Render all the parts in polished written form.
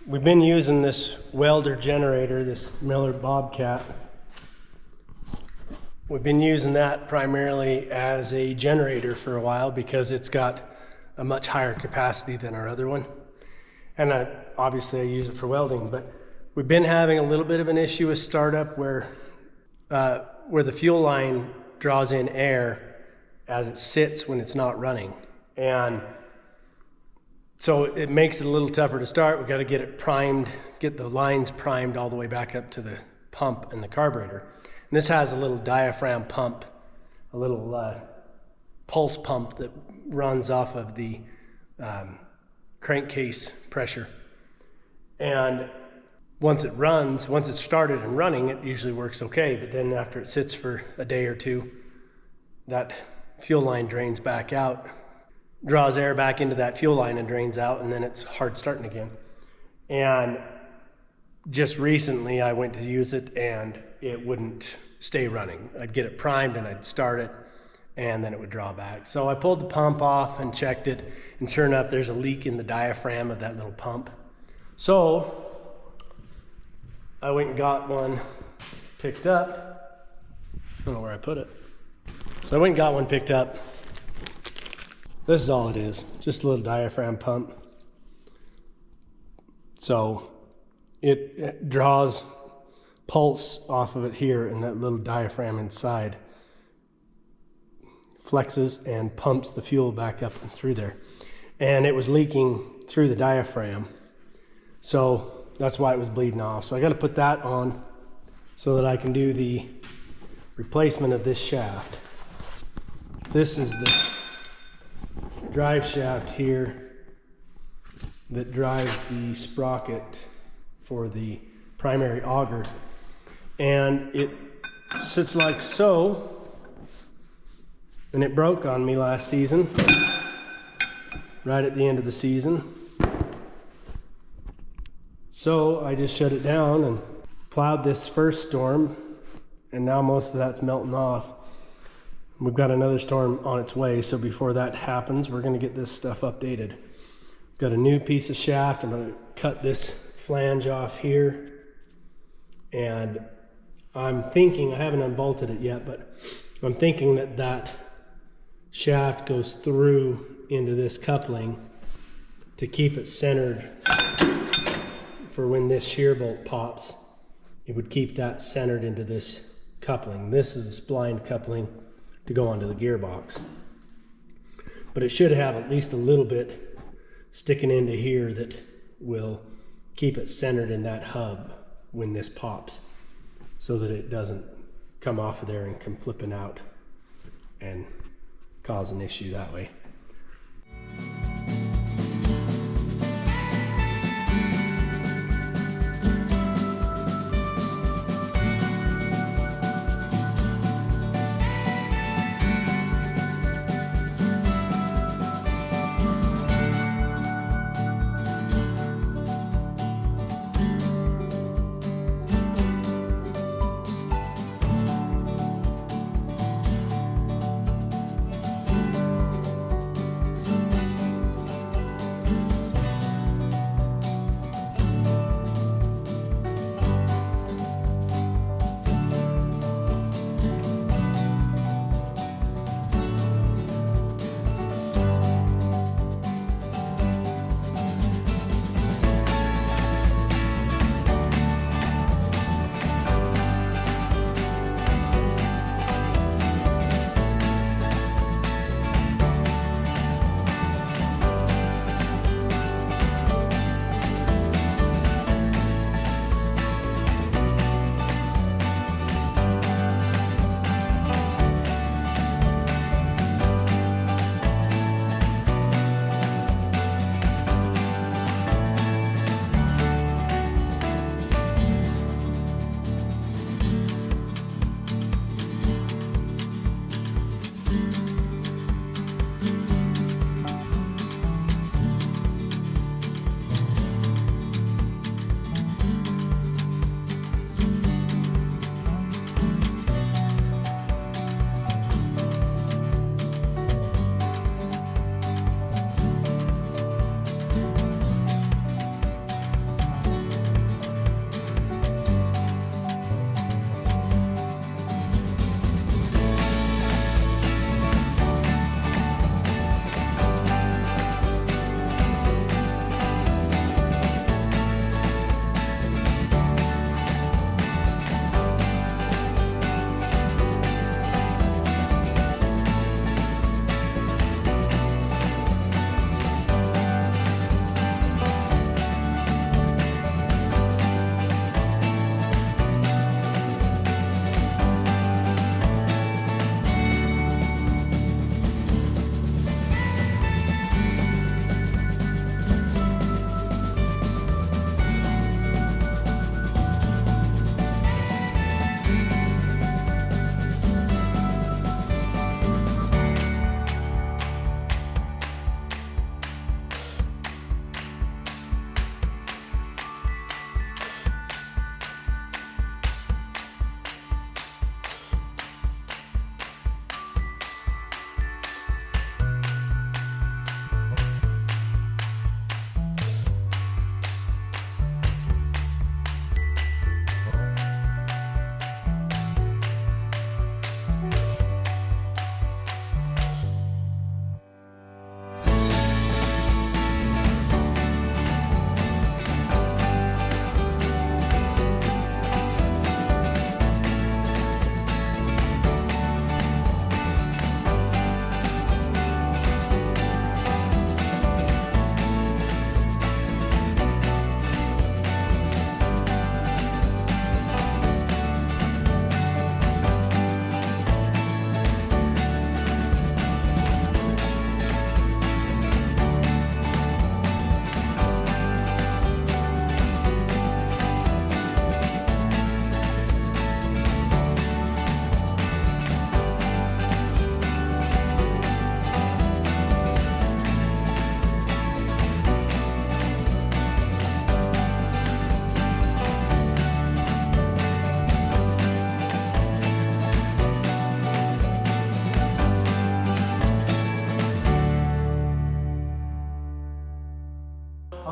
We've been using this welder generator, this Miller Bobcat. We've been using that primarily as a generator for a while because it's got a much higher capacity than our other one. And obviously I use it for welding, but we've been having a little bit of an issue with startup where the fuel line draws in air as it sits when it's not running. And so it makes it a little tougher to start. We've got to get it primed, get the lines primed all the way back up to the pump and the carburetor. And this has a little diaphragm pump, a little pulse pump that runs off of the crankcase pressure. And once it's started and running, it usually works okay. But then after it sits for a day or two, that fuel line drains back out, draws air back into that fuel line and drains out, and then it's hard starting again. And just recently I went to use it and it wouldn't stay running. I'd get it primed and I'd start it and then it would draw back. So I pulled the pump off and checked it, and sure enough there's a leak in the diaphragm of that little pump. So I went and got one picked up. I don't know where I put it. So I went and got one picked up. This is all it is, just a little diaphragm pump. So it draws pulse off of it here, and that little diaphragm inside flexes and pumps the fuel back up and through there. And it was leaking through the diaphragm. So that's why it was bleeding off. So I got to put that on so that I can do the replacement of this shaft. This is the drive shaft here that drives the sprocket for the primary auger, and it sits like so, and it broke on me last season, right at the end of the season. So I just shut it down and plowed this first storm, and now most of that's melting off. We've got another storm on its way, so before that happens, we're gonna get this stuff updated. Got a new piece of shaft. I'm gonna cut this flange off here, and I'm thinking, I haven't unbolted it yet, but I'm thinking that that shaft goes through into this coupling to keep it centered for when this shear bolt pops. It would keep that centered into this coupling. This is a splined coupling to go onto the gearbox. But it should have at least a little bit sticking into here that will keep it centered in that hub when this pops, so that it doesn't come off of there and come flipping out and cause an issue that way.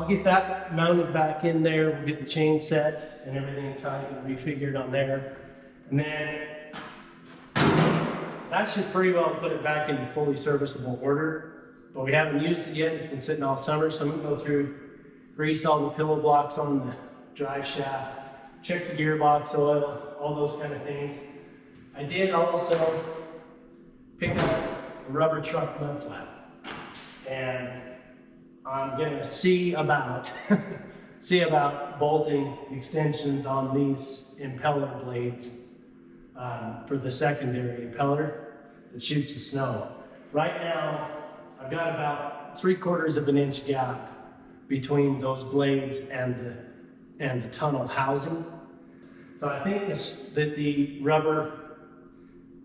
I'll get that mounted back in there. We'll get the chain set and everything tight and refigured on there. And then that should pretty well put it back into fully serviceable order. But we haven't used it yet. It's been sitting all summer, so I'm gonna go through, grease all the pillow blocks on the drive shaft, check the gearbox oil, all those kind of things. I did also pick up a rubber truck mud flap, and I'm gonna see about bolting extensions on these impeller blades for the secondary impeller that shoots the snow. Right now, I've got about 3/4 of an inch gap between those blades and the tunnel housing. So I think that the rubber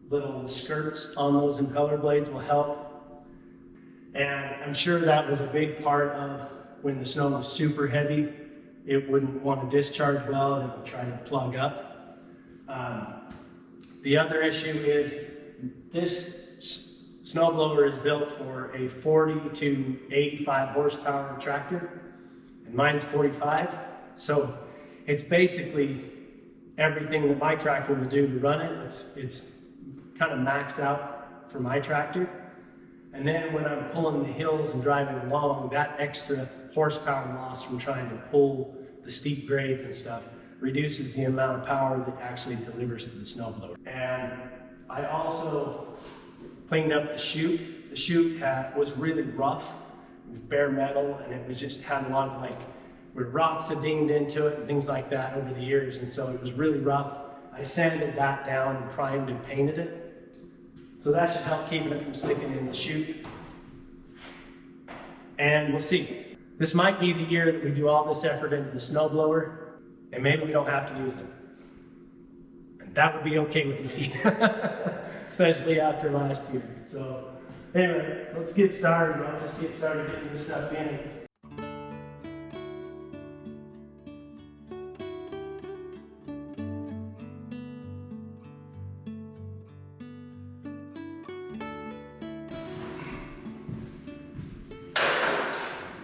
little skirts on those impeller blades will help. And I'm sure that was a big part of when the snow was super heavy, it wouldn't want to discharge well and it would try to plug up. The other issue is this snowblower is built for a 40 to 85 horsepower tractor, and mine's 45. So it's basically everything that my tractor will do to run it. It's kind of maxed out for my tractor. And then when I'm pulling the hills and driving along, that extra horsepower loss from trying to pull the steep grades and stuff reduces the amount of power that actually delivers to the snowblower. And I also cleaned up the chute. The chute was really rough. It was bare metal, and it was just had a lot of where rocks had dinged into it and things like that over the years, and so it was really rough. I sanded that down and primed and painted it. So that should help keeping it from sticking in the chute. And we'll see. This might be the year that we do all this effort into the snowblower, and maybe we don't have to use them. And that would be okay with me, especially after last year. So anyway, let's get started. I'll just get started getting this stuff in.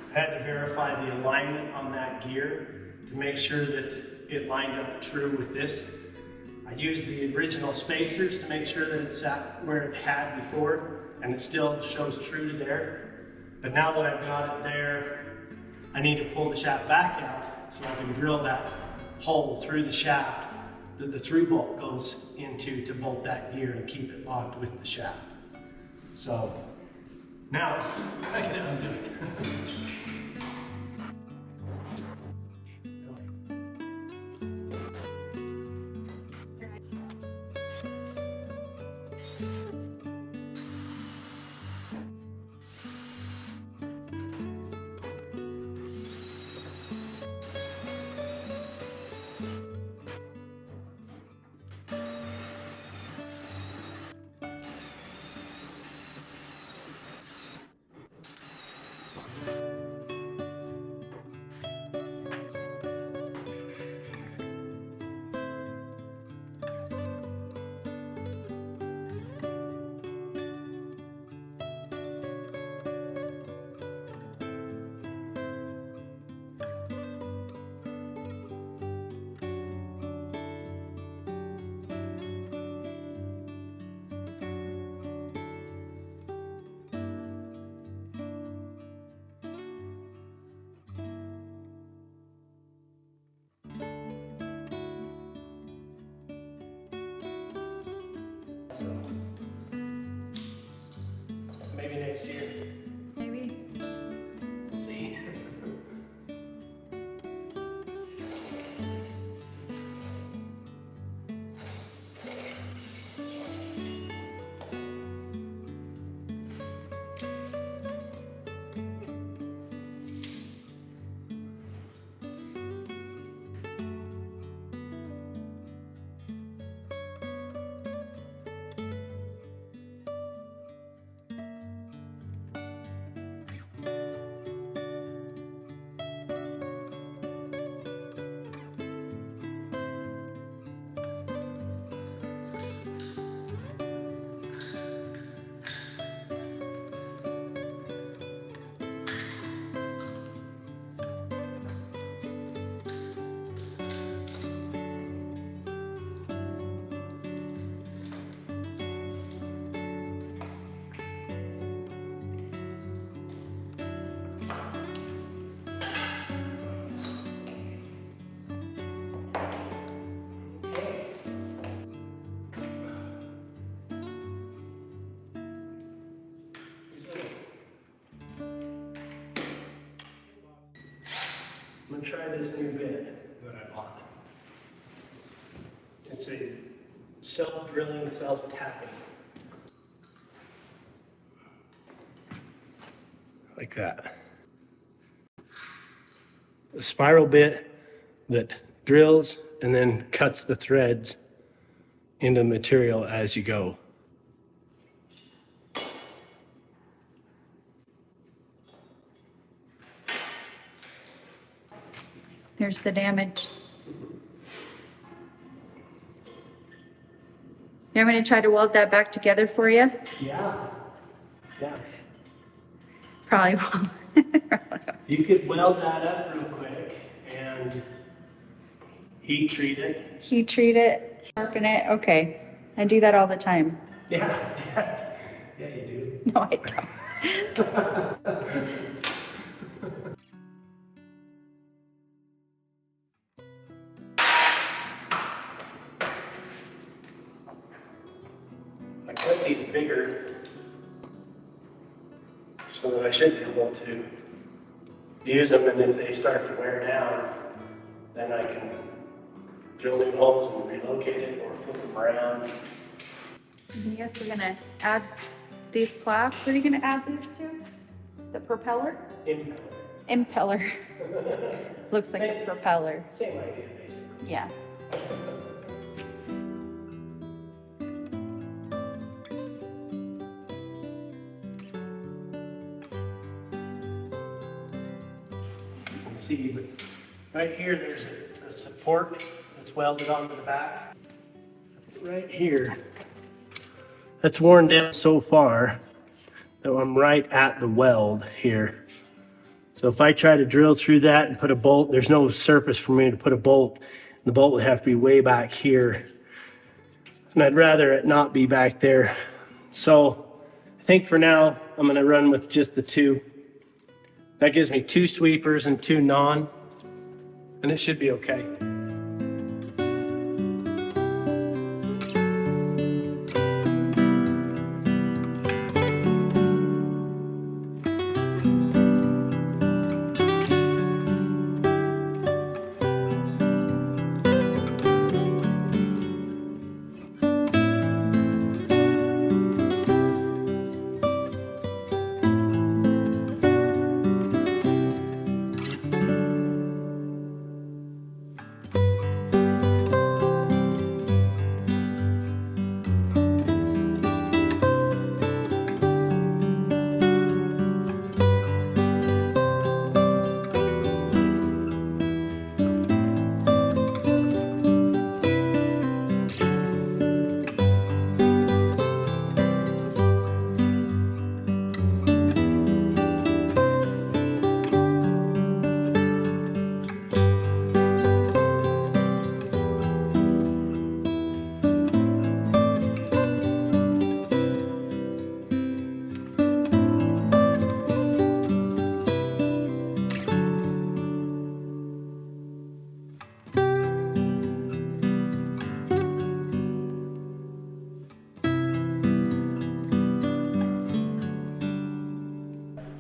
I had to verify the alignment on that gear to make sure that it lined up true with this. I used the original spacers to make sure that it sat where it had before, and it still shows true to there. But now that I've got it there, I need to pull the shaft back out so I can drill that hole through the shaft that the through bolt goes into to bolt that gear and keep it locked with the shaft. So now I can undo it. I'm gonna try this new bit that I bought. It's a self-drilling, self-tapping. Like that. A spiral bit that drills and then cuts the threads into material as you go. There's the damage. You want me to try to weld that back together for you? Yeah. Yeah. Probably won't. You could weld that up real quick and heat treat it. Heat treat it, sharpen it. Okay. I do that all the time. Yeah. Yeah, you do. No, I don't. I cut these bigger so that I should be able to use them, and if they start to wear down, then I can drill new holes and relocate it or flip them around. Yes, we're gonna add these flaps. What are you gonna add these to? The propeller? Impeller. Impeller. Looks like a propeller. Same idea, basically. Yeah. You can see, but right here there's a support that's welded onto the back. Right here, that's worn down so far that I'm right at the weld here. So if I try to drill through that and put a bolt, there's no surface for me to put a bolt. The bolt would have to be way back here. And I'd rather it not be back there. So I think for now, I'm gonna run with just the two. That gives me 2 sweepers and 2 non, and it should be okay.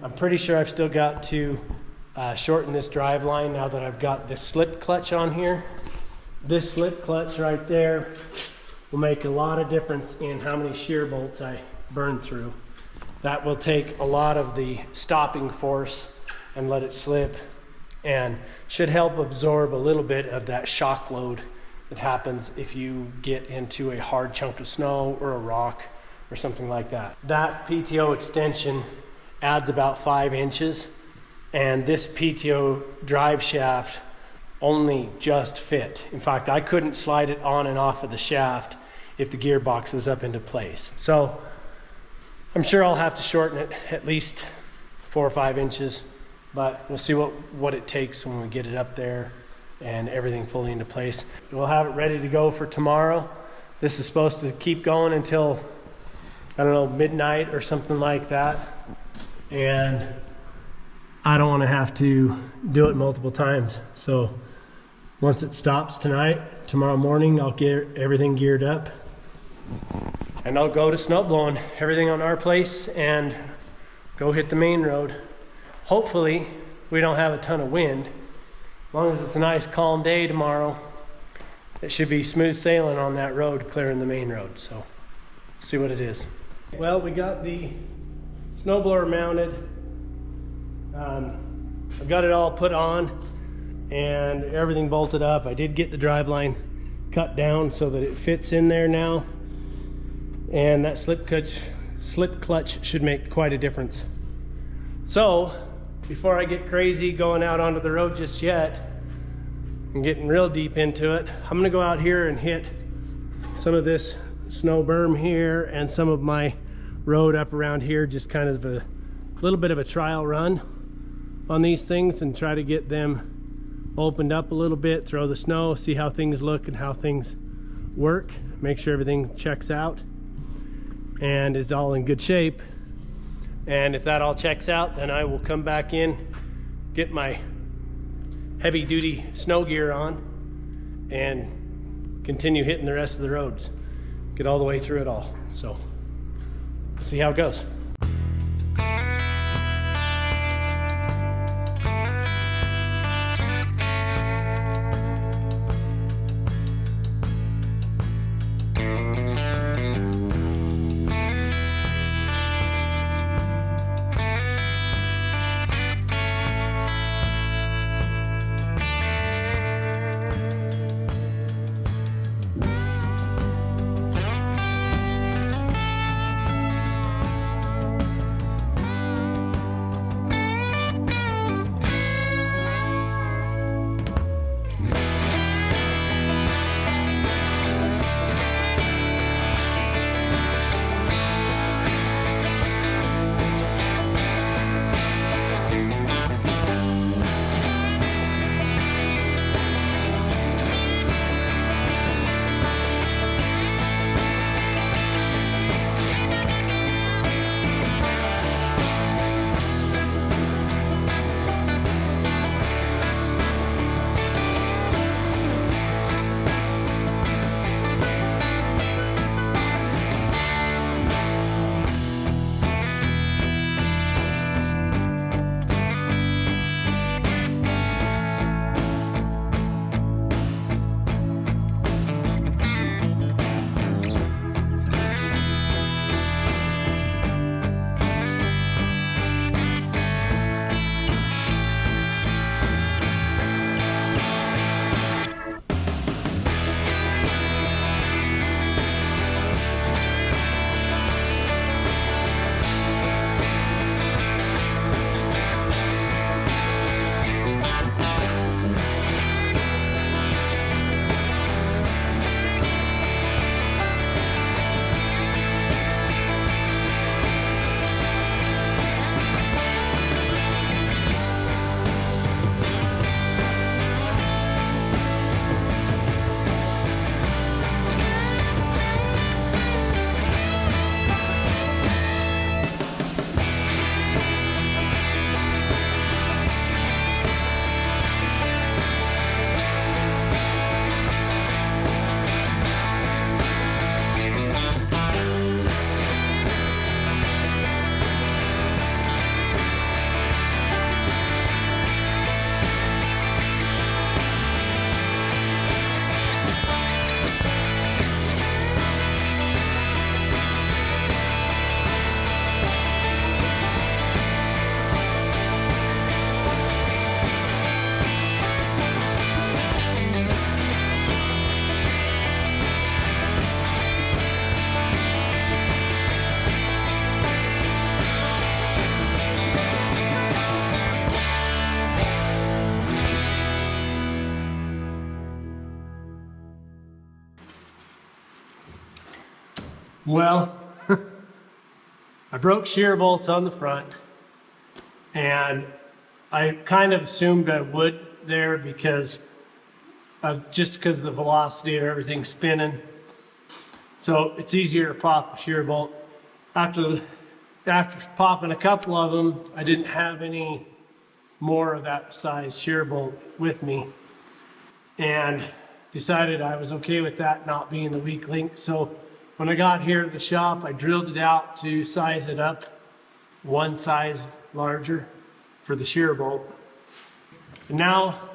I'm pretty sure I've still got to shorten this drive line now that I've got this slip clutch on here. This slip clutch right there will make a lot of difference in how many shear bolts I burn through. That will take a lot of the stopping force and let it slip, and should help absorb a little bit of that shock load that happens if you get into a hard chunk of snow or a rock or something like that. That PTO extension adds about 5 inches, and this PTO drive shaft only just fit. In fact, I couldn't slide it on and off of the shaft if the gearbox was up into place. So I'm sure I'll have to shorten it at least 4 or 5 inches, but we'll see what it takes when we get it up there and everything fully into place. We'll have it ready to go for tomorrow. This is supposed to keep going until, I don't know, midnight or something like that. And I don't want to have to do it multiple times. So once it stops tonight, tomorrow morning, I'll get everything geared up and I'll go to snow blowing everything on our place and go hit the main road. Hopefully we don't have a ton of wind, long as it's a nice calm day tomorrow, it should be smooth sailing on that road, clearing the main road. So see what it is. Well, we got the snowblower mounted. I've got it all put on and everything bolted up. I did get the drive line cut down so that it fits in there now, and that slip clutch should make quite a difference. So before I get crazy going out onto the road just yet and getting real deep into it, I'm gonna go out here and hit some of this snow berm here and some of my road up around here, just kind of a little bit of a trial run on these things and try to get them opened up a little bit, throw the snow, see how things look and how things work, make sure everything checks out and is all in good shape. And if that all checks out, then I will come back in, get my heavy duty snow gear on and continue hitting the rest of the roads, get all the way through it all. So let's see how it goes. Well, I broke shear bolts on the front, and I kind of assumed I would there because of because of the velocity of everything spinning. So it's easier to pop a shear bolt. After popping a couple of them, I didn't have any more of that size shear bolt with me, and decided I was okay with that not being the weak link. So when I got here at the shop, I drilled it out to size it up one size larger for the shear bolt. And now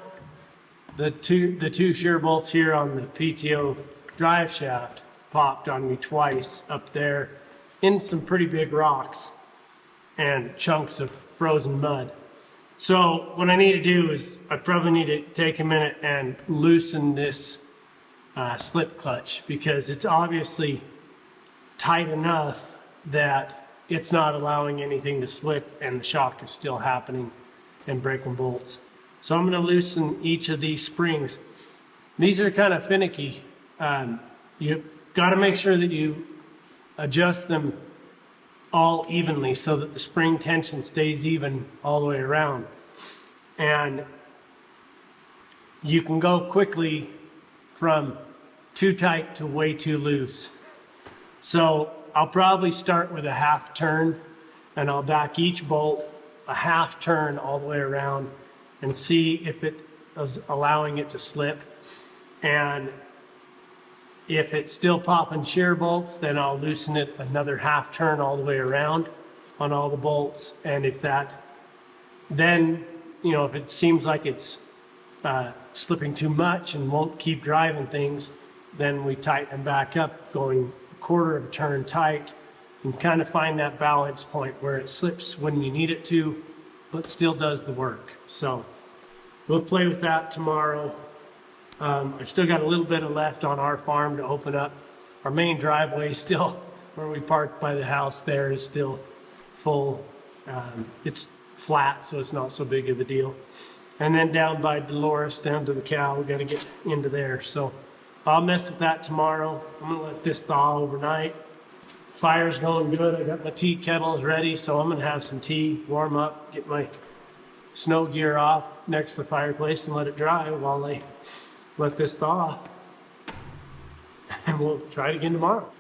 the two shear bolts here on the PTO drive shaft popped on me twice up there in some pretty big rocks and chunks of frozen mud. So what I need to do is I probably need to take a minute and loosen this slip clutch, because it's obviously tight enough that it's not allowing anything to slip and the shock is still happening and breaking bolts. So I'm going to loosen each of these springs. These are kind of finicky. You got to make sure that you adjust them all evenly so that the spring tension stays even all the way around. And you can go quickly from too tight to way too loose. So I'll probably start with a half turn, and I'll back each bolt a half turn all the way around and see if it is allowing it to slip. And if it's still popping shear bolts, then I'll loosen it another half turn all the way around on all the bolts. And if that, then, you know, if it seems like it's slipping too much and won't keep driving things, then we tighten them back up, going a quarter of a turn tight, and kind of find that balance point where it slips when you need it to, but still does the work. So we'll play with that tomorrow. I've still got a little bit of left on our farm to open up. Our main driveway still, where we parked by the house there, is still full. It's flat, so it's not so big of a deal. And then down by Dolores, down to the cow, we got to get into there. So I'll mess with that tomorrow. I'm gonna let this thaw overnight. Fire's going good. I got my tea kettles ready, so I'm gonna have some tea, warm up, get my snow gear off next to the fireplace and let it dry while I let this thaw. And we'll try it again tomorrow.